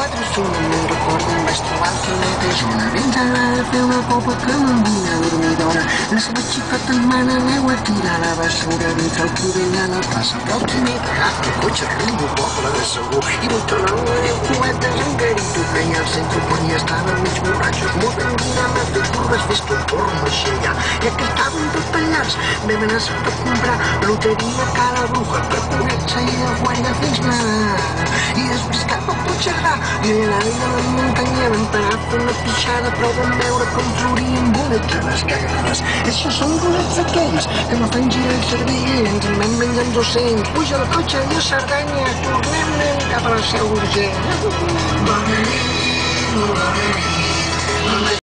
4 5 me'n recordo, em vaig trobar el sonet a zona. Bé ens agrada fer una copa que m'envia dormidora. La seva xicota em mana, aneu a tirar la basura dintre el cubell a la plaça. Però el quimet agafa el cotxe rumbo poble de segur i vull tornar una neu coetes en garito que hi ha al centre quan ja estaven mig borratxos. Molt enguinant a fer curves, fes tot torno a xillar. Ja que estaven tot tallats, vam anar a comprar loteria a Cala Bruja per poder-se ir de guaire fins Nadal. I després cap a Puigcerdà i allà a la muntanya vam parar a fer una pixada, però vam veure com florien bolets a les cagades. Això són bolets aquells que no fan girar el cervell, ens en vam menjar amb 200. Puja el cotxe i a Cerdanya, tornem cap a la Seu d'Urgell. Bona nit, bona nit.